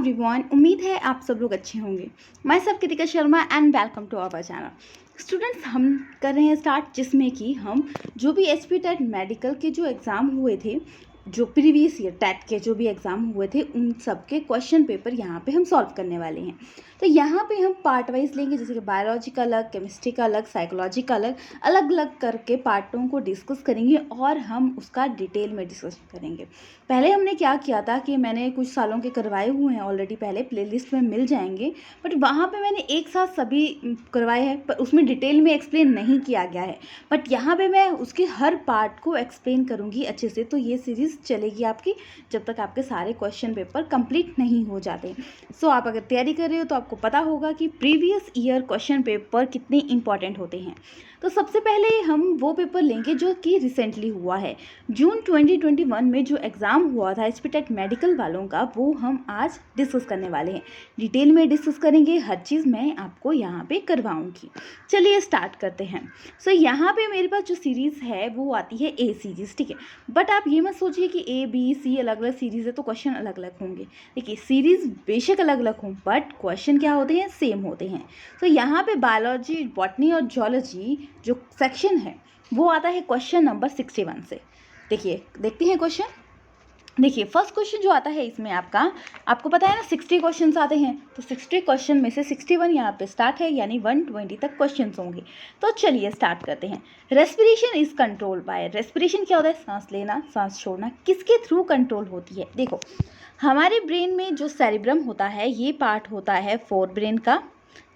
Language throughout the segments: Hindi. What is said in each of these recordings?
एवरीवन, उम्मीद है आप सब लोग अच्छे होंगे। मैं सब Kritika Sharma and welcome to our channel. Students, हम कर रहे हैं स्टार्ट, जिसमें कि हम जो भी एचपी टेट मेडिकल के जो एग्ज़ाम हुए थे, जो प्रीवियस ईयर टेट के जो भी एग्ज़ाम हुए थे, उन सब के क्वेश्चन पेपर यहाँ पे हम सॉल्व करने वाले हैं। तो यहाँ पे हम पार्ट वाइज लेंगे, जैसे कि बायोलॉजी का अलग, केमिस्ट्री का अलग, साइकोलॉजी का अलग, अलग अलग करके पार्टों को डिस्कस करेंगे और हम उसका डिटेल में डिस्कस करेंगे। पहले हमने क्या किया था कि मैंने कुछ सालों के करवाए हुए हैं ऑलरेडी, पहले प्लेलिस्ट में मिल जाएंगे, बट वहाँ पे मैंने एक साथ सभी करवाए हैं, पर उसमें डिटेल में एक्सप्लेन नहीं किया गया है। बट यहाँ पे मैं उसके हर पार्ट को एक्सप्लेन करूँगी अच्छे से। तो ये सीरीज़ चलेगी आपकी जब तक आपके सारे क्वेश्चन पेपर कंप्लीट नहीं हो जाते। सो आप अगर तैयारी कर रहे हो तो आपको पता होगा कि प्रीवियस ईयर क्वेश्चन पेपर कितने इंपॉर्टेंट होते हैं। तो सबसे पहले हम वो पेपर लेंगे जो कि रिसेंटली हुआ है, जून 2021 में जो एग्ज़ाम हुआ था एचपी टेट मेडिकल वालों का, वो हम आज डिस्कस करने वाले हैं। डिटेल में डिस्कस करेंगे, हर चीज़ मैं आपको यहाँ पे करवाऊँगी। चलिए स्टार्ट करते हैं। सो यहाँ पे मेरे पास जो सीरीज़ है वो आती है ए सीरीज़, ठीक है। बट आप ये मत सोचिए कि ए बी सी अलग अलग सीरीज़ है तो क्वेश्चन अलग अलग होंगे। देखिए, सीरीज़ बेशक अलग अलग हों, बट क्वेश्चन क्या होते हैं, सेम होते हैं। तो यहाँ पे बायोलॉजी, बॉटनी और जूलॉजी जो सेक्शन है वो आता है क्वेश्चन नंबर 61 से। देखिए, देखते हैं क्वेश्चन। देखिए, फर्स्ट क्वेश्चन जो आता है इसमें आपको पता है ना 60 क्वेश्चंस आते हैं। तो 60 क्वेश्चन में से 61 यहाँ पे स्टार्ट है, यानी 120 तक क्वेश्चंस होंगे। तो चलिए स्टार्ट करते हैं। Respiration is control by, respiration क्या होता है, सांस लेना सांस छोड़ना, किसके थ्रू कंट्रोल होती है। देखो, हमारे ब्रेन में जो सेरिब्रम होता है, ये पार्ट होता है फोर ब्रेन का,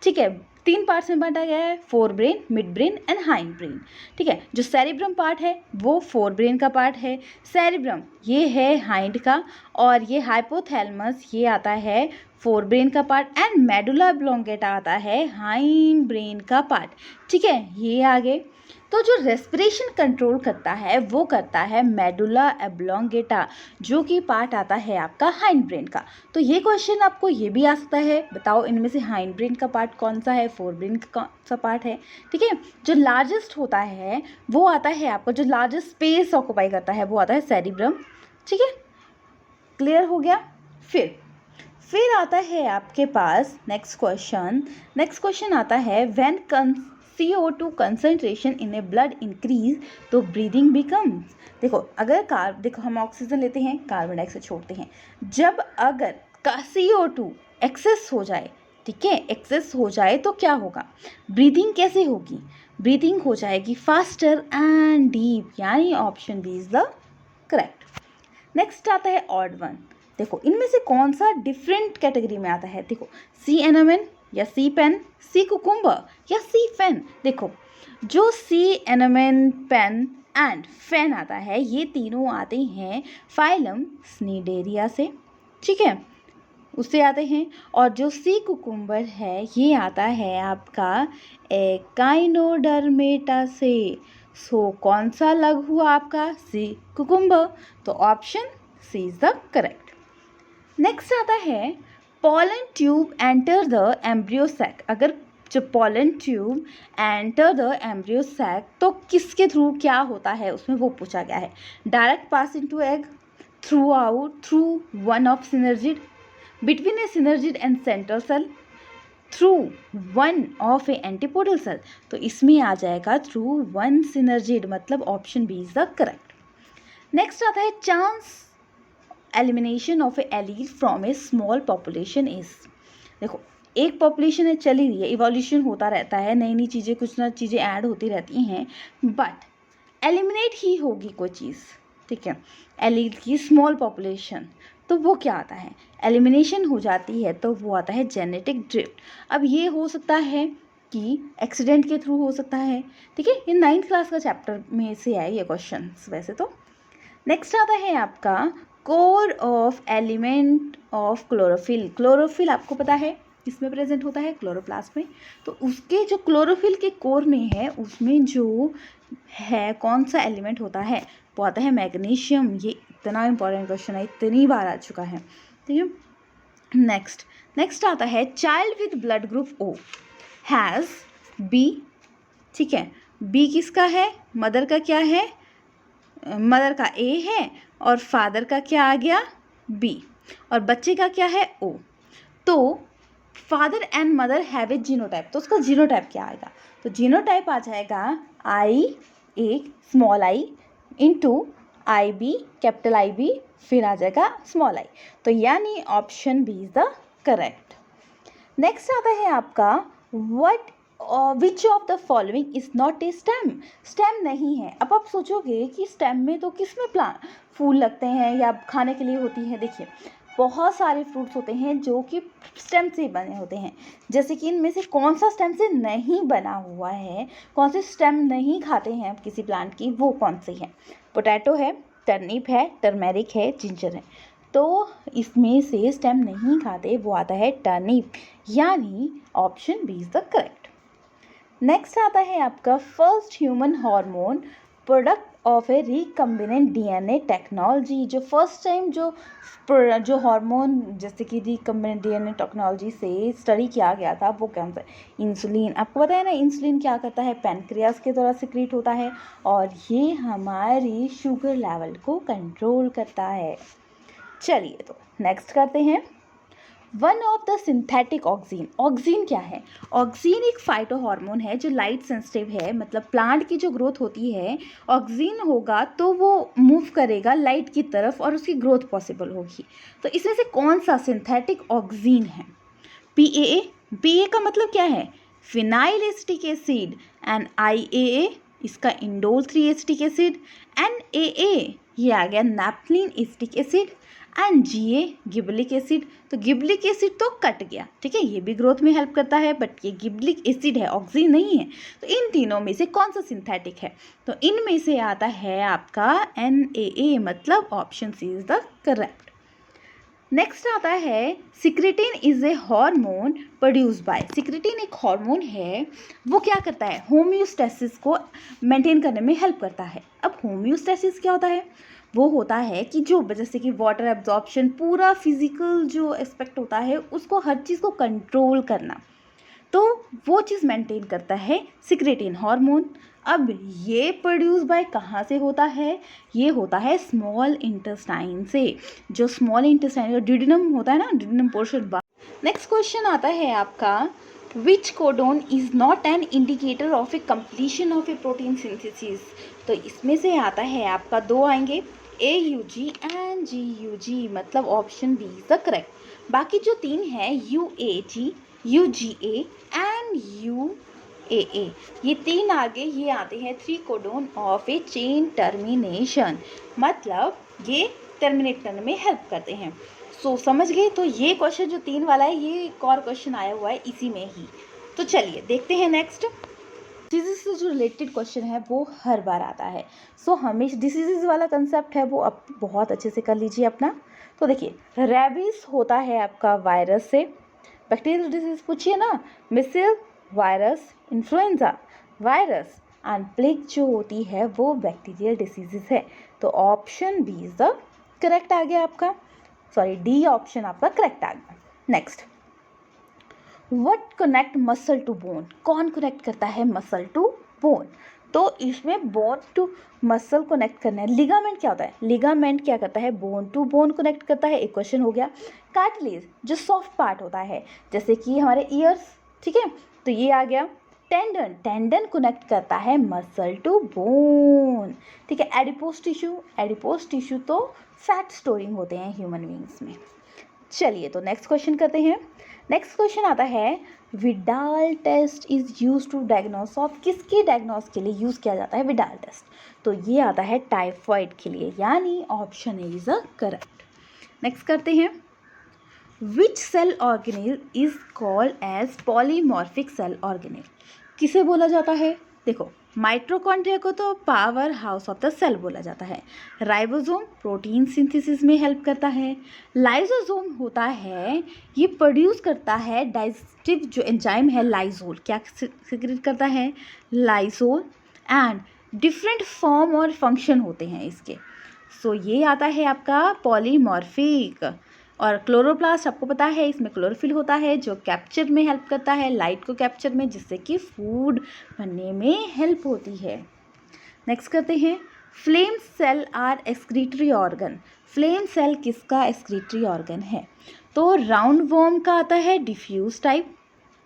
ठीक है। 3 पार्ट्स में बांटा गया है, fore brain, mid brain and hind brain, ठीक है। जो सेरिब्रम पार्ट है वो फोर ब्रेन का पार्ट है, सेरिब्रम ये है हाइंड का, और ये हाइपोथैलेमस ये आता है फोर ब्रेन का पार्ट, एंड मेडुला ऑब्लोंगेटा आता है हाइंड ब्रेन का पार्ट, ठीक है। ये आगे तो जो रेस्पिरेशन कंट्रोल करता है वो करता है मेडुला ऑब्लोंगेटा, जो कि पार्ट आता है आपका हाइंड ब्रेन का। तो ये क्वेश्चन आपको ये भी आ सकता है, बताओ इनमें से हाइंड ब्रेन का पार्ट कौन सा है, फोर ब्रेन का कौन सा पार्ट है, ठीक है। जो लार्जेस्ट होता है वो आता है आपको, जो लार्जेस्ट स्पेस ऑक्यूपाई करता है वो आता है सेरिब्रम, ठीक है। क्लियर हो गया। फिर आता है आपके पास नेक्स्ट क्वेश्चन आता है, when CO2 concentration in A blood increase तो ब्रीदिंग बिकम्स। देखो हम ऑक्सीजन लेते हैं, कार्बन डाइऑक्साइड छोड़ते हैं। जब अगर CO2 एक्सेस हो जाए, ठीक है, एक्सेस हो जाए तो क्या होगा, ब्रीदिंग कैसे होगी, ब्रीदिंग हो जाएगी फास्टर एंड डीप, यानी option B is the correct. Next आता है ऑड वन। देखो, इनमें से कौन सा डिफरेंट कैटेगरी में आता है। देखो, सी एनामेन या सी पेन, सी कुकुम्बर या सी फेन। देखो, जो सी एनामेन, पेन एंड फेन आता है, ये तीनों आते हैं फाइलम स्नीडेरिया से, ठीक है, उससे आते हैं। और जो सी कुकुम्बर है ये आता है आपका एकाइनोडर्मेटा से। सो कौन सा लग हुआ आपका, सी कुकुम्बर। तो option C is the correct. Next आता है, pollen tube enter the embryo sac. अगर जो pollen tube enter the embryo sac तो किसके थ्रू क्या होता है, उसमें वो पूछा गया है। Direct pass into egg, through one of synergid, between a synergid and central cell, through one of a antipodal cell. तो इसमें आ जाएगा थ्रू वन सिनर्जिड, मतलब option B is the correct. Next आता है, chance elimination of a allele from a small population is. देखो, एक पॉपुलेशन है, चल ही रही है, इवोल्यूशन होता रहता है, नई नई चीज़ें, कुछ ना चीज़ें ऐड होती रहती हैं, बट एलिमिनेट ही होगी कोई चीज़, ठीक है, एलील की स्मॉल पॉपुलेशन, तो वो क्या आता है, एलिमिनेशन हो जाती है तो वो आता है जेनेटिक ड्रिफ्ट। अब ये हो सकता है कि एक्सीडेंट के थ्रू हो सकता है, ठीक है। ये 9th क्लास का चैप्टर में से है ये क्वेश्चन वैसे तो। नेक्स्ट आता है आपका, core of element of chlorophyll. Chlorophyll आपको पता है किसमें प्रेजेंट होता है, क्लोरोप्लास्ट में। तो उसके जो क्लोरोफिल के कोर में है, उसमें जो है कौन सा एलिमेंट होता है, वो आता है मैग्नीशियम। ये इतना इंपॉर्टेंट क्वेश्चन है, इतनी बार आ चुका है, ठीक है। नेक्स्ट आता है, child with blood group O has B, ठीक है। B किसका है, मदर का क्या है, मदर का A है, और फादर का क्या आ गया, B, और बच्चे का क्या है O। तो father and mother have a genotype, तो उसका जीनोटाइप क्या आएगा? तो जीनोटाइप आ जाएगा I A small I into I B capital I B, फिर आ जाएगा स्मॉल आई। तो यानी option B is the correct. Next आता है आपका what which of the following is not a stem. Stem नहीं है। अब आप सोचोगे कि स्टेम में तो किस में प्लांट फूल लगते हैं या खाने के लिए होती है। देखिए बहुत सारे फ्रूट्स होते हैं जो कि स्टेम से बने होते हैं, जैसे कि इनमें से कौन सा स्टेम से नहीं बना हुआ है, कौन से स्टेम नहीं खाते हैं किसी प्लांट की, वो कौन सी है? पोटैटो है, टर्निप है, टर्मेरिक है, जिंजर है। तो इसमें से स्टेम नहीं खाते, वो आता है टर्निप, यानी option B is the correct. Next आता है आपका first human hormone product of a recombinant DNA technology. जो फर्स्ट टाइम जो हार्मोन जैसे कि रिकम्बिनेंट डीएनए टेक्नोलॉजी से स्टडी किया गया था वो कौन सा? इंसुलिन। आपको पता है ना इंसुलिन क्या करता है? पैनक्रियास के द्वारा सिक्रीट होता है और ये हमारी शुगर लेवल को कंट्रोल करता है। चलिए तो नेक्स्ट करते हैं। One of the synthetic oxygen. Oxygen क्या है? ऑक्सीन एक फाइटो हार्मोन है जो लाइट सेंसिटिव है, मतलब प्लांट की जो ग्रोथ होती है ऑक्सीन होगा तो वो मूव करेगा लाइट की तरफ और उसकी ग्रोथ पॉसिबल होगी। तो इसमें से कौन सा सिंथेटिक ऑक्सीन है? PAA। PA का मतलब क्या है? Phenyl acetic acid. And IAA इसका इंडोल 3 एसिटिक एसिड। NAA ये आ गया naphthalene acetic acid. And GA gibberellic acid. तो गिबलिक एसिड तो कट गया, ठीक है, ये भी ग्रोथ में हेल्प करता है, बट ये गिबलिक एसिड है, ऑक्सीन नहीं है। तो इन तीनों में से कौन सा सिंथेटिक है? तो इनमें से आता है आपका NAA, मतलब option C is the correct. Next आता है secretin is a hormone produce by. Secretin एक हार्मोन है, वो क्या करता है? होम्योस्टेसिस को मेंटेन करने में हेल्प करता है। अब होम्योस्टेसिस क्या होता है? वो होता है कि जो जैसे कि वाटर एब्जॉर्प्शन, पूरा फिजिकल जो एस्पेक्ट होता है उसको, हर चीज़ को कंट्रोल करना, तो वो चीज़ मेंटेन करता है सिक्रेटिन हार्मोन। अब ये प्रोड्यूस बाय कहाँ से होता है? ये होता है स्मॉल इंटेस्टाइन से। जो स्मॉल इंटेस्टाइन का ड्यूडेनम होता है ना, ड्यूडेनम पोर्शन। नेक्स्ट क्वेश्चन आता है आपका which codon is not an indicator of a completion of a protein synthesis. तो इसमें से आता है आपका दो आएंगे, AUG एंड GUG, मतलब option B is the correct. बाकी जो तीन है UAG, UGA एंड UAA, ये तीन आगे ये आते हैं 3 codon of A chain termination, मतलब ये टर्मिनेट करने में हेल्प करते हैं। सो समझ गए? तो ये क्वेश्चन जो 3 वाला है ये एक और क्वेश्चन आया हुआ है इसी में ही। तो चलिए देखते हैं नेक्स्ट। डिसीज़ से जो रिलेटेड क्वेश्चन है वो हर बार आता है। सो हमेशा डिसीज़ वाला कंसेप्ट है वो आप बहुत अच्छे से कर लीजिए अपना। तो देखिए रेबीज होता है आपका वायरस से। बैक्टीरियल डिसीज पूछिए ना, measles virus, influenza virus, and plague जो होती है वो बैक्टीरियल डिसीजेस है। तो option B is the correct आ गया आपका, सॉरी डी ऑप्शन आपका करेक्ट आ गया। Next, what connect muscle to bone. कौन कनेक्ट करता है मसल टू बोन? तो इसमें बोन टू मसल कनेक्ट करना है। लिगामेंट क्या होता है? लिगामेंट क्या करता है? बोन टू बोन कनेक्ट करता है, एक क्वेश्चन हो गया। कार्टिलेज जो सॉफ्ट पार्ट होता है जैसे कि हमारे ईयर्स, ठीक है, तो ये आ गया। टेंडन, टेंडन कनेक्ट करता है मसल टू बोन, ठीक है। एडिपोज टिश्यू, एडिपोज टिश्यू तो फैट स्टोरिंग होते हैं ह्यूमन बींग्स में। चलिए तो नेक्स्ट क्वेश्चन करते हैं। नेक्स्ट क्वेश्चन आता है Widal test is use to diagnose of. किसके डायग्नोस के लिए यूज़ किया जाता है विडाल टेस्ट? तो ये आता है टाइफॉइड के लिए, यानी option A is a correct. Next करते हैं, which cell organelle is called as polymorphic cell organelle. किसे बोला जाता है? देखो माइटोकॉन्ड्रिया को तो power house of the cell बोला जाता है। राइबोसोम प्रोटीन सिंथेसिस में हेल्प करता है। लाइसोसोम होता है ये प्रोड्यूस करता है डाइजेस्टिव जो एंजाइम है लाइजोल, क्या सिक्रेट करता है? लाइजोल। एंड डिफरेंट फॉर्म और फंक्शन होते हैं इसके। सो ये आता है आपका पॉलीमॉर्फिक। और क्लोरोप्लास्ट आपको पता है इसमें क्लोरोफिल होता है जो कैप्चर में हेल्प करता है, लाइट को कैप्चर में, जिससे कि फूड बनने में हेल्प होती है। नेक्स्ट करते हैं, flame cell are excretory organ. Flame cell किसका एक्सक्रीटरी ऑर्गन है? तो राउंड वॉर्म का आता है डिफ्यूज टाइप,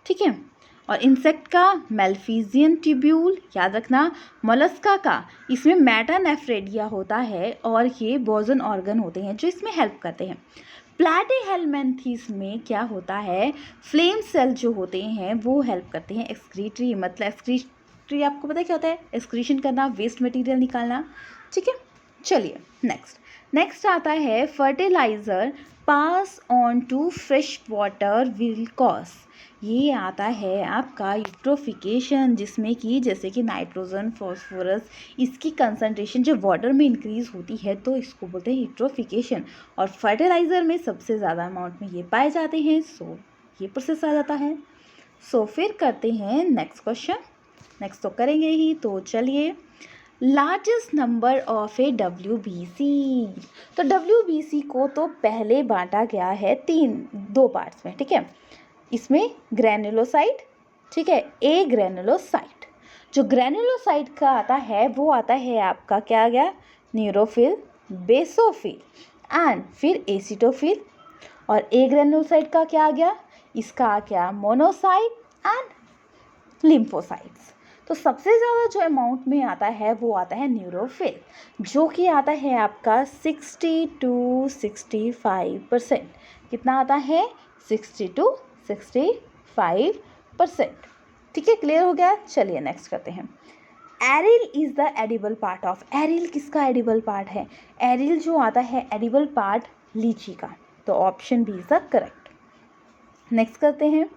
ठीक है, और इंसेक्ट का मेल्फिजियन ट्यूब्यूल, याद रखना। मोलस्का का इसमें मेटानेफ्रेडिया होता है और ये बोजन ऑर्गन होते हैं जो इसमें हेल्प करते हैं। प्लैटीहेलमिन्थेस में क्या होता है, फ्लेम सेल जो होते हैं वो हेल्प करते हैं एक्सक्रीटरी, मतलब एक्सक्रीटरी आपको पता है क्या होता है, एक्सक्रीशन करना, वेस्ट मटेरियल निकालना, ठीक है। चलिए नेक्स्ट आता है fertiliser pass on to fresh water will cause, ये आता है आपका यूट्रोफिकेशन, जिसमें कि जैसे कि नाइट्रोजन, फॉस्फोरस, इसकी कंसंट्रेशन जब वाटर में इंक्रीज होती है तो इसको बोलते हैं यूट्रोफिकेशन, और फर्टिलाइज़र में सबसे ज़्यादा अमाउंट में ये पाए जाते हैं, सो ये प्रोसेस आ जाता है। सो फिर करते हैं नेक्स्ट क्वेश्चन, नेक्स्ट तो करेंगे ही, तो चलिए largest number of A WBC, तो WBC को तो पहले बांटा गया है दो पार्ट्स में, ठीक है। इसमें ग्रैनुलोसाइट, ठीक है, ए ग्रैनुलोसाइट, जो ग्रैनुलोसाइट का आता है वो आता है आपका क्या आ गया, न्यूरोफिल, बेसोफिल एंड फिर एसिटोफिल, और ए ग्रैनुलोसाइट का क्या आ गया, इसका आ गया मोनोसाइट एंड लिम्फोसाइट्स। तो सबसे ज़्यादा जो अमाउंट में आता है वो आता है न्यूरोफिल, जो कि आता है आपका 60 to 65%, कितना आता है 60 to 65%, ठीक है, क्लियर हो गया। चलिए नेक्स्ट करते हैं। Aril is the edible part of, aril किसका एडिबल पार्ट है, एरिल जो आता है एडिबल पार्ट लीची का, तो option B is the correct. Next करते हैं।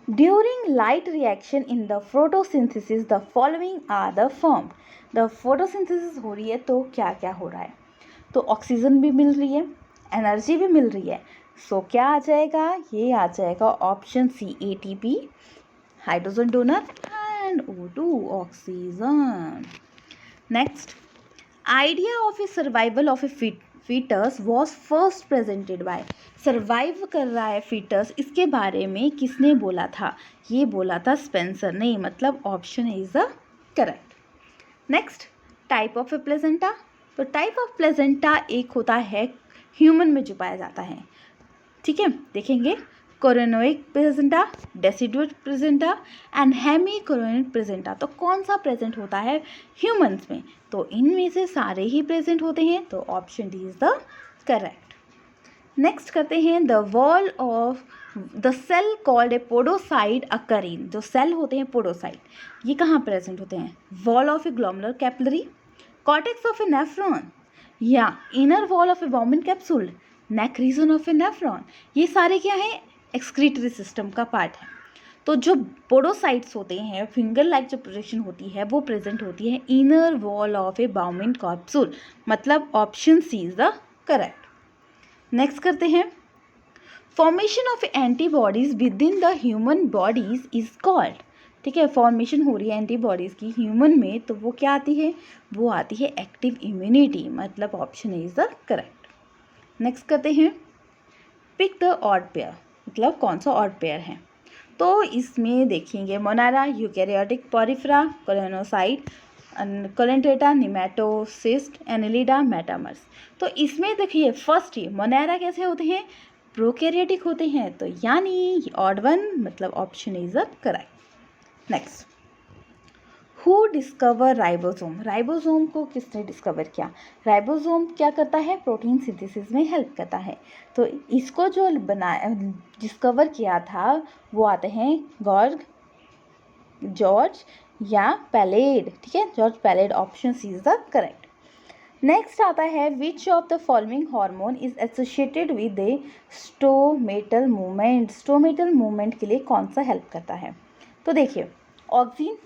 During light reaction in the photosynthesis the following are the form, the photosynthesis हो रही है तो क्या क्या हो रहा है, तो ऑक्सीजन भी मिल रही है, एनर्जी भी मिल रही है, सो क्या आ जाएगा, ये आ जाएगा option C ATP, hydrogen donor and O2 oxygen. Next, idea of a survival of a foetus was first presented by, survive कर रहा है फीटस, इसके बारे में किसने बोला था, ये बोला था स्पेंसर ने, मतलब option is the correct. Next, type of A placenta, तो टाइप ऑफ प्लेजेंटा एक होता है ह्यूमन में जो पाया जाता है, ठीक है, देखेंगे chorionic placenta, deciduate placenta and hemi chorionic placenta, तो कौन सा प्रेजेंट होता है ह्यूमंस में, तो इनमें से सारे ही प्रेजेंट होते हैं, तो option D is the correct. Next करते हैं the wall of the cell called a podocyte occur in, जो सेल होते हैं पोडोसाइट, ये कहाँ प्रेजेंट होते हैं, wall of a glomerular capillary, cortex of a nephron, या inner wall of a Bowman capsule, neck region of a nephron, ये सारे क्या है एक्सक्रीटरी सिस्टम का पार्ट है। तो जो पोडोसाइट्स होते हैं, फिंगर लाइक जो प्रोजेक्शन होती है वो प्रेजेंट होती है inner wall of a Bowman capsule, मतलब option C is the correct. Next करते हैं। Formation of antibodies within the human bodies is called, ठीक है, फॉर्मेशन हो रही है एंटीबॉडीज़ की ह्यूमन में, तो वो क्या आती है, वो आती है एक्टिव इम्यूनिटी, मतलब option is the correct. Next करते हैं। पिक द ऑड पेयर, मतलब कौन सा ऑड पेयर है, तो इसमें देखेंगे Monera, eukaryotic Porifera, choanocyte, coelenterata, nematocyst, annelida, metamers. तो इसमें देखिए फर्स्ट ये मोनारा कैसे होते हैं, प्रोकैरियोटिक होते हैं, तो यानी ऑड वन, मतलब option is the correct. Next, who discover ribosome, ribosome को किसने डिस्कवर किया, राइबोसोम क्या करता है, प्रोटीन सिंथेसिस में हेल्प करता है, तो इसको जो डिस्कवर किया था वो आते हैं जॉर्ज या पैलेड, ठीक है, George Palade, option C is the correct. Next आता है which of the following hormone is associated with a stomatal movement, stomatal movement के लिए कौन सा हेल्प करता है, तो देखिए ऑक्सीन,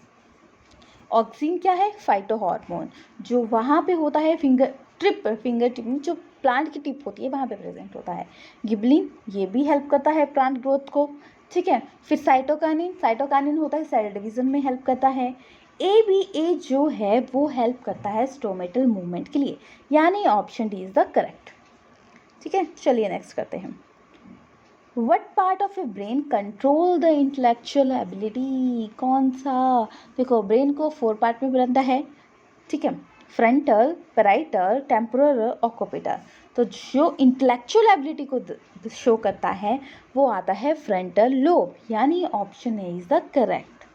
ऑक्सीन क्या है, फाइटो हार्मोन, जो वहाँ पे होता है फिंगर टिप जो प्लांट की टिप होती है वहाँ पे प्रेजेंट होता है। गिबलिन, ये भी हेल्प करता है प्लांट ग्रोथ को, ठीक है। फिर साइटोकाइनिन, साइटोकाइनिन होता है सेल डिवीजन में हेल्प करता है। ABA जो है वो हेल्प करता है स्टोमेटल मूवमेंट के लिए, यानी option D is the correct, ठीक है। चलिए नेक्स्ट करते हैं। What part of A brain control the intellectual ability, कौन सा, देखो ब्रेन को 4 पार्ट में बनता है, ठीक है, फ्रंटल, पैराइटल, टेम्पोरल, ऑक्यूपिटल, तो जो इंटेलेक्चुअल एबिलिटी को शो करता है वो आता है फ्रंटल लोब, यानी option A is the correct.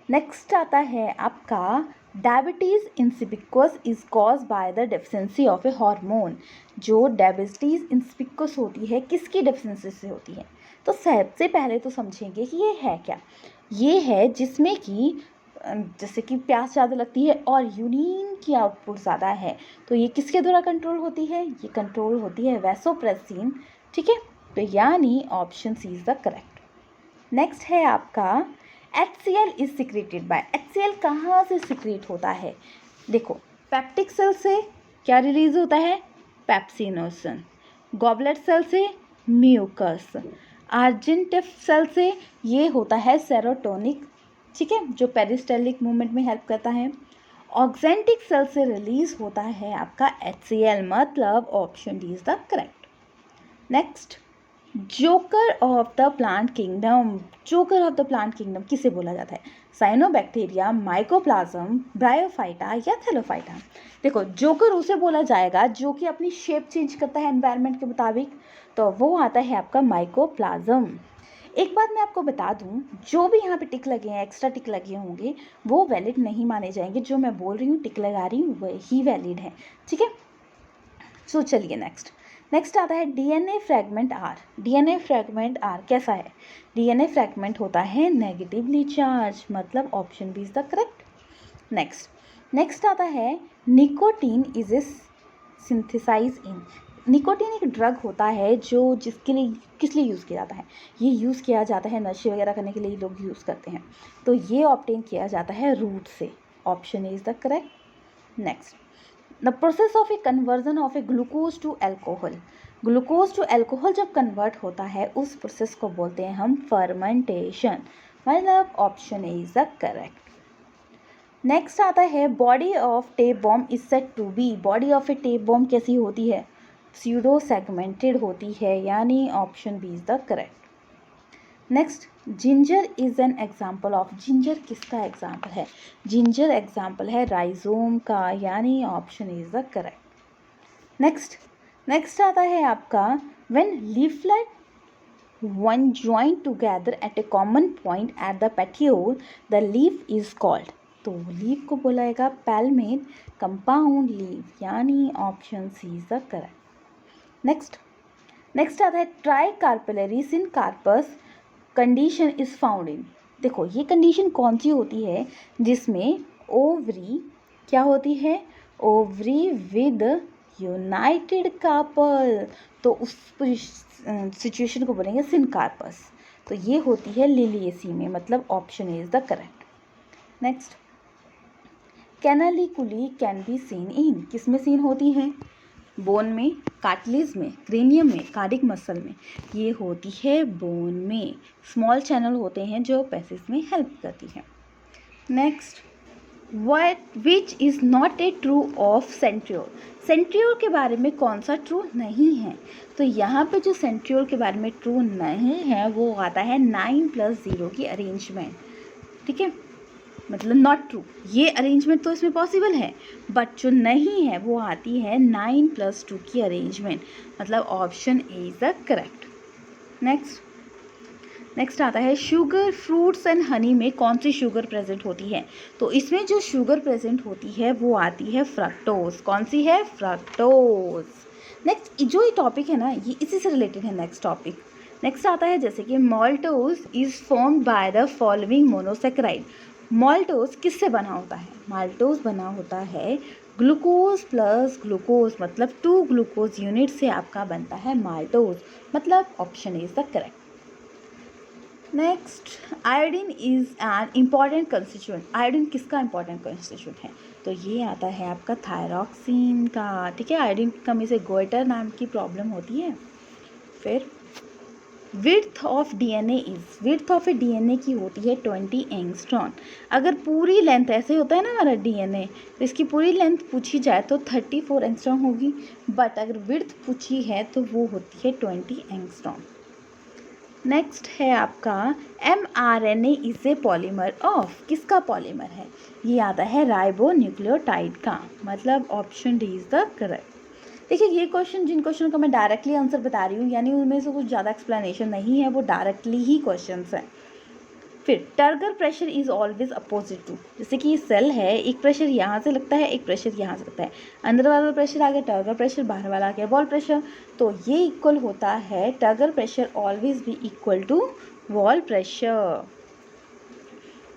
Next आता है आपका diabetes insipidus is cause by the deficiency of a hormone. जो डायबिटीज़ इंसिपिक्वस होती है किसकी डेफिशिएंसी से होती है? तो सबसे पहले तो समझेंगे कि ये है क्या। ये है जिसमें कि जैसे कि प्यास ज़्यादा लगती है और यूरिन की आउटपुट ज़्यादा है, तो ये किसके द्वारा कंट्रोल होती है? ये कंट्रोल होती है वैसोप्रेसिन, ठीक है। तो यानी option C is the correct. Next है आपका HCl is secreted by. HCl कहाँ से सिक्रेट होता है? देखो, पेप्टिक सेल से क्या रिलीज होता है? पेप्सिनोसन। गॉबलेट सेल से म्यूकस। आर्जेंटिफ सेल से ये होता है सेरोटोनिक, ठीक है, जो पेरिस्टेलिक मूवमेंट में हेल्प करता है। ऑक्जेंटिक सेल से रिलीज होता है आपका HCl, मतलब option D is the correct. Next, joker of the plant kingdom. Joker of the plant kingdom किसे बोला जाता है? साइनोबैक्टीरिया, माइकोप्लाज्म, ब्रायोफाइटा या थैलोफाइटा। देखो, जोकर उसे बोला जाएगा जो कि अपनी शेप चेंज करता है एनवायरनमेंट के मुताबिक, तो वो आता है आपका माइकोप्लाज्म। एक बात मैं आपको बता दूं, जो भी यहाँ पे टिक लगे हैं, एक्स्ट्रा टिक लगे होंगे, वो वैलिड नहीं माने जाएंगे। जो मैं बोल रही हूँ, टिक लगा रही हूँ, वही वैलिड है, ठीक है। सो चलिए नेक्स्ट आता है DNA fragment are. DNA fragment are कैसा है? DNA फ्रैगमेंट होता है नेगेटिवली चार्ज, मतलब option B is the correct. Next आता है nicotine is a synthesise in. Nicotine एक ड्रग होता है जो जिसके लिए किस लिए यूज़ किया जाता है? ये यूज़ किया जाता है नशे वगैरह करने के लिए लोग यूज़ करते हैं, तो ये ऑब्टेन किया जाता है रूट से। Option A is the correct. Next, the process of a conversion of a glucose to alcohol. Glucose to alcohol जब कन्वर्ट होता है उस प्रोसेस को बोलते हैं हम फर्मेंटेशन, मतलब option A is the correct. Next आता है body of tapeworm is said to be. Body of a tapeworm कैसी होती है? स्यूडो सेगमेंटेड होती है, यानी option B is the correct. Next, ginger is an example of. Ginger किसका एग्जाम्पल है? जिंजर एग्जाम्पल है राइजोम का, यानी option is the correct. Next आता है आपका when leaflet one join together at a common point at the petiole the leaf is called. तो लीफ को बोलाएगा पैल्मेट कंपाउंड लीफ, यानी option C is the correct. Next आता है tricarpellary syncarpous condition is found in. देखो, ये कंडीशन कौन सी होती है जिसमें ओवरी क्या होती है? ओवरी विद यूनाइटेड कार्पल, तो उस सिचुएशन को बोलेंगे सिनकार्पस। तो ये होती है लिलिएसी में, मतलब option A is the correct. Next, canaliculi can be seen in. किस में सीन होती है? बोन में, कार्टिलेज में, क्रेनियम में, कार्डिक मसल में। ये होती है बोन में। स्मॉल चैनल होते हैं जो पैसेज में हेल्प करती है। Next, which is not a true of centriole. Centriole के बारे में कौन सा ट्रू नहीं है? तो यहाँ पे जो सेंट्रियोल के बारे में ट्रू नहीं है वो आता है 9+0 की अरेंजमेंट, ठीक है, मतलब नॉट ट्रू। ये अरेंजमेंट तो इसमें पॉसिबल है, बट जो नहीं है वो आती है 9+2 की अरेंजमेंट, मतलब option A is the correct. Next आता है शुगर फ्रूट्स एंड हनी में कौन सी शुगर प्रेजेंट होती है? तो इसमें जो शुगर प्रेजेंट होती है वो आती है फ्रक्टोज। कौन सी है? फ्रक्टोज। नेक्स्ट, जो ये टॉपिक है ना, ये इसी से रिलेटेड है। नेक्स्ट आता है जैसे कि maltose is formed by the following monosaccharide. Maltose किससे बना होता है? माल्टोज बना होता है ग्लूकोज प्लस ग्लूकोज, मतलब 2 ग्लूकोज यूनिट से आपका बनता है माल्टोज, मतलब option is the correct. Next, iodine is an important constituent. Iodine किसका इम्पॉर्टेंट कंस्टिट्यूएंट है? तो ये आता है आपका थायरॉक्सिन का, ठीक है। आयोडीन की कमी से गोइटर नाम की प्रॉब्लम होती है। फिर width of DNA is. Width of A DNA की होती है 20 एंगस्ट्रॉन। अगर पूरी लेंथ, ऐसे होता है ना हमारा डीएनए, तो इसकी पूरी लेंथ पूछी जाए तो 34 एंगस्ट्रॉन होगी, बट अगर विड्थ पूछी है तो वो होती है 20 एंगस्ट्रॉन। नेक्स्ट है आपका mRNA is a polymer of. किसका पॉलीमर है? ये आता है राइबो न्यूक्लियोटाइड का, मतलब option D is the correct. देखिए ये क्वेश्चन, जिन क्वेश्चन का मैं डायरेक्टली आंसर बता रही हूँ, यानी उनमें से कुछ ज़्यादा एक्सप्लेनेशन नहीं है, वो डायरेक्टली ही क्वेश्चन हैं। फिर turgor pressure is always opposite to, जैसे कि सेल है, एक प्रेशर यहाँ से लगता है, एक प्रेशर यहाँ से लगता है, अंदर वाला प्रेशर आ गया टर्गर प्रेशर, बाहर वाला आ गया वॉल प्रेशर, तो ये इक्वल होता है, टर्गर प्रेशर ऑलवेज भी equal to wall pressure.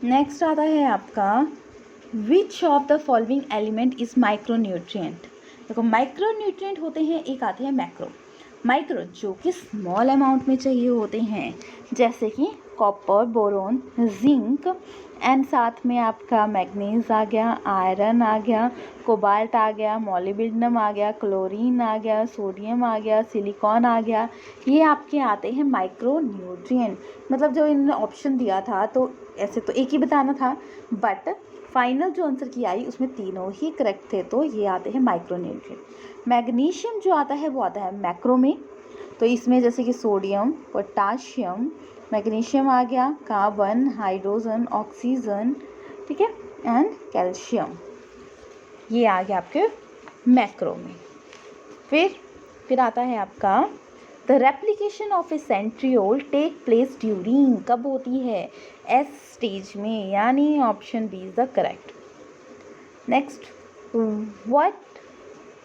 Next आता है आपका, which of the following element is micronutrient. देखो माइक्रोन्यूट्रिएंट होते हैं, एक आते हैं मैक्रो। माइक्रो जो कि स्मॉल अमाउंट में चाहिए होते हैं, जैसे कि कॉपर, बोरोन, जिंक, एंड साथ में आपका मैग्नीज आ गया, आयरन आ गया, कोबाल्ट आ गया, मोलिब्डेनम आ गया, क्लोरीन आ गया, सोडियम आ गया, सिलिकॉन आ गया, ये आपके आते हैं माइक्रो न्यूट्रिएंट। मतलब जो इन्होंने ऑप्शन दिया था तो ऐसे तो एक ही बताना था, बट फाइनल जो आंसर की आई उसमें तीनों ही करेक्ट थे, तो ये आते हैं माइक्रो न्यूट्रिएंट। मैग्नीशियम जो आता है वो आता है मैक्रो में, तो इसमें जैसे कि सोडियम, पोटाशियम, मैग्नीशियम आ गया, कार्बन, हाइड्रोजन, ऑक्सीजन, ठीक है, एंड कैल्शियम, ये आ गया आपके मैक्रो में। फिर आता है आपका, the replication of a centriole take place during, कब होती है, एस स्टेज में, यानी option B is the correct. Next, what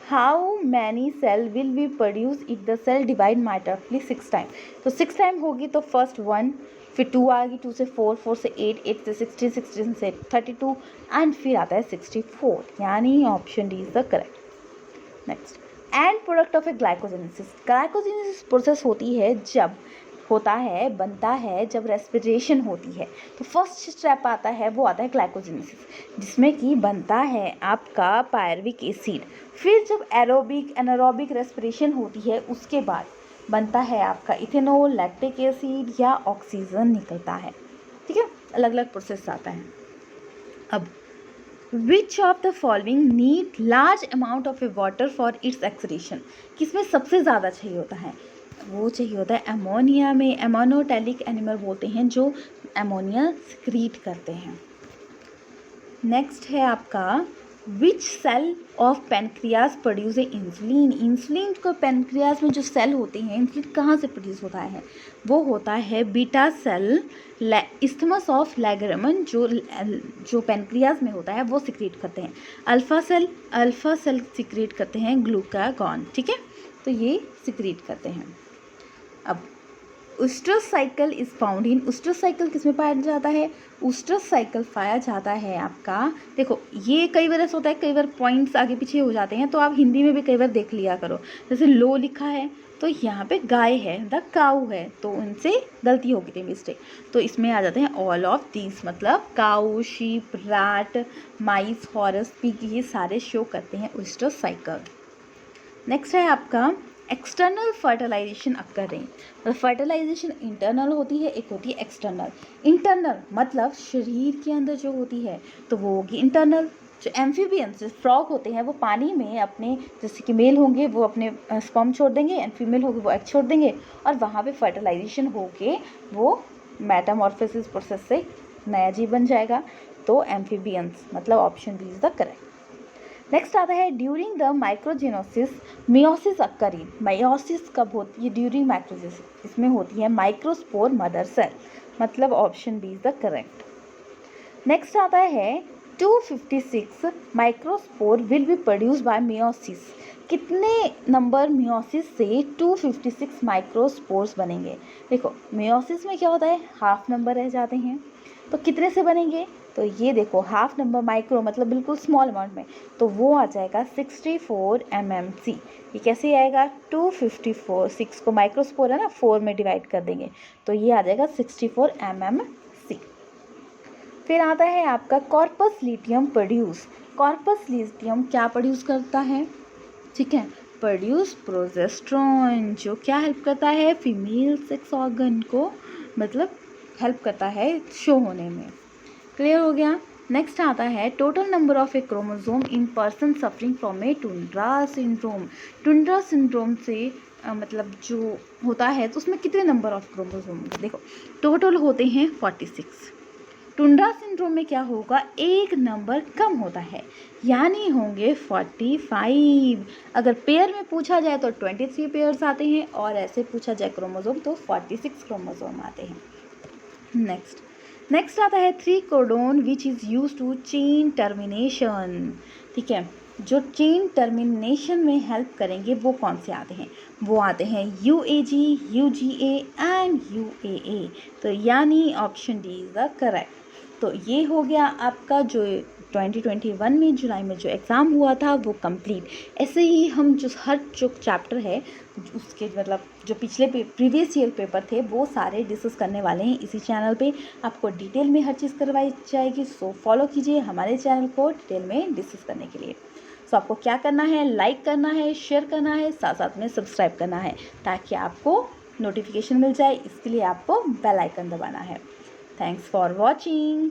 how many cell will be produce if the cell divide mitotically 6 time. तो 6 टाइम होगी तो फर्स्ट 1, फिर 2 आएगी, 2 से 4, 4 से 8, 8 से 16, 16 से 32, एंड फिर आता है 64, यानी option D is the correct. Next, and product of A glycogenesis. Glycogenesis process होती है जब बनता है जब रेस्पिरेशन होती है, तो फर्स्ट स्टेप आता है वो आता है ग्लाइकोजेनेसिस, जिसमें कि बनता है आपका पायरुविक एसिड। फिर जब एनारोबिक रेस्पिरेशन होती है उसके बाद बनता है आपका इथेनॉल, लैक्टिक एसिड या ऑक्सीजन निकलता है, ठीक है, अलग अलग प्रोसेस आता है। अब विच of the following need large amount of A water for its excretion, किसमें सबसे ज़्यादा चाहिए होता है, वो चाहिए होता है अमोनिया में। एमोनोटेलिक एनिमल बोलते हैं जो अमोनिया सिक्रीट करते हैं। नेक्स्ट है आपका, which cell of pancreas produce a insulin. Insulin को पेनक्रियाज में जो सेल होते हैं, इंसुलिन कहाँ से प्रोड्यूस होता है, वो होता है बीटा सेल इस्थमस ऑफ लैग्रामन, जो पेनक्रियाज में होता है वो सिक्रीट करते हैं। अल्फा सेल सिक्रीट करते हैं ग्लूकागॉन, ठीक है, तो ये सिक्रीट करते हैं। अब oestrus cycle is found in, oestrus cycle किसमें पाया जाता है, ऊस्ट्रस साइकिल पाया जाता है आपका, देखो ये कई बार ऐसा होता है, कई बार पॉइंट्स आगे पीछे हो जाते हैं, तो आप हिंदी में भी कई बार देख लिया करो, जैसे लो लिखा है तो यहाँ पे गाय है, द काऊ है, तो उनसे गलती हो गई थी, मिस्टेक, तो इसमें आ जाते हैं ऑल ऑफ दीज, मतलब काऊ, शीप, रैट, माइस, हॉर्स, पिग, ये सारे शो करते हैं ऊस्ट्रस साइकिल। नेक्स्ट है आपका, एक्सटर्नल फर्टिलाइजेशन अक्कर रही, मतलब फर्टिलाइजेशन इंटरनल होती है, एक होती है एक्सटर्नल। इंटरनल मतलब शरीर के अंदर जो होती है तो वो होगी इंटरनल। जो एम्फीबियंस, जो फ्रॉग होते हैं, वो पानी में अपने, जैसे कि मेल होंगे वो अपने स्पर्म छोड़ देंगे, एंड फीमेल होगी वो एग छोड़ देंगे, और वहाँ पे फर्टिलाइजेशन होके वो मेटामॉर्फोसिस प्रोसेस से नया जीव बन जाएगा, तो एम्फीबियंस, मतलब option B is the correct. Next आता है, during the microsporogenesis meiosis occur in. Meiosis कब होती है, ड्यूरिंग माइक्रोजेनोसिस, इसमें होती है माइक्रोस्पोर मदर सेल, मतलब option B is the correct. Next आता है, 256 microspore will be produce by meiosis. कितने नंबर मियोसिस से 256 माइक्रोस्पोर्स बनेंगे। देखो मियोसिस में क्या होता है, हाफ नंबर रह जाते हैं, तो कितने से बनेंगे, तो ये देखो हाफ नंबर माइक्रो मतलब बिल्कुल स्मॉल अमाउंट में, तो वो आ जाएगा 64 mmc। ये कैसे आएगा, 254, 6 को माइक्रोस्पोर है ना, 4 में डिवाइड कर देंगे, तो ये आ जाएगा 64 mmc। फिर आता है आपका corpus luteum produce. Corpus luteum क्या प्रोड्यूस करता है, ठीक है, प्रोड्यूस प्रोजेस्टेरोन, जो क्या हेल्प करता है, फीमेल सेक्स ऑर्गन को मतलब हेल्प करता है शो होने में। क्लियर हो गया। नेक्स्ट आता है, total number of A chromosome in person suffering from A tundra syndrome. Tundra syndrome से मतलब जो होता है तो उसमें कितने नंबर ऑफ क्रोमोसोम, देखो टोटल होते हैं 46, टुंड्रा सिंड्रोम में क्या होगा, एक नंबर कम होता है, यानी होंगे 45। अगर पेयर में पूछा जाए तो 23 पेयर्स आते हैं, और ऐसे पूछा जाए क्रोमोसोम तो 46 क्रोमोसोम आते हैं। नेक्स्ट आता है 3 codon which is use to chain termination. ठीक है, जो चेन टर्मिनेशन में हेल्प करेंगे वो कौन से आते हैं, वो आते हैं UAG, UGA एंड UAA। तो यानी option D is the correct. तो ये हो गया आपका जो 2021 में जुलाई में जो एग्ज़ाम हुआ था वो कंप्लीट। ऐसे ही हम जो हर जो चैप्टर है उसके मतलब जो पिछले प्रीवियस ईयर पेपर थे वो सारे डिस्कस करने वाले हैं इसी चैनल पे। आपको डिटेल में हर चीज़ करवाई जाएगी, सो फॉलो कीजिए हमारे चैनल को डिटेल में डिस्कस करने के लिए। सो आपको क्या करना है, लाइक करना है, शेयर करना है, साथ साथ में सब्सक्राइब करना है ताकि आपको नोटिफिकेशन मिल जाए। इसके लिए आपको बेल आइकन दबाना है। Thanks for watching.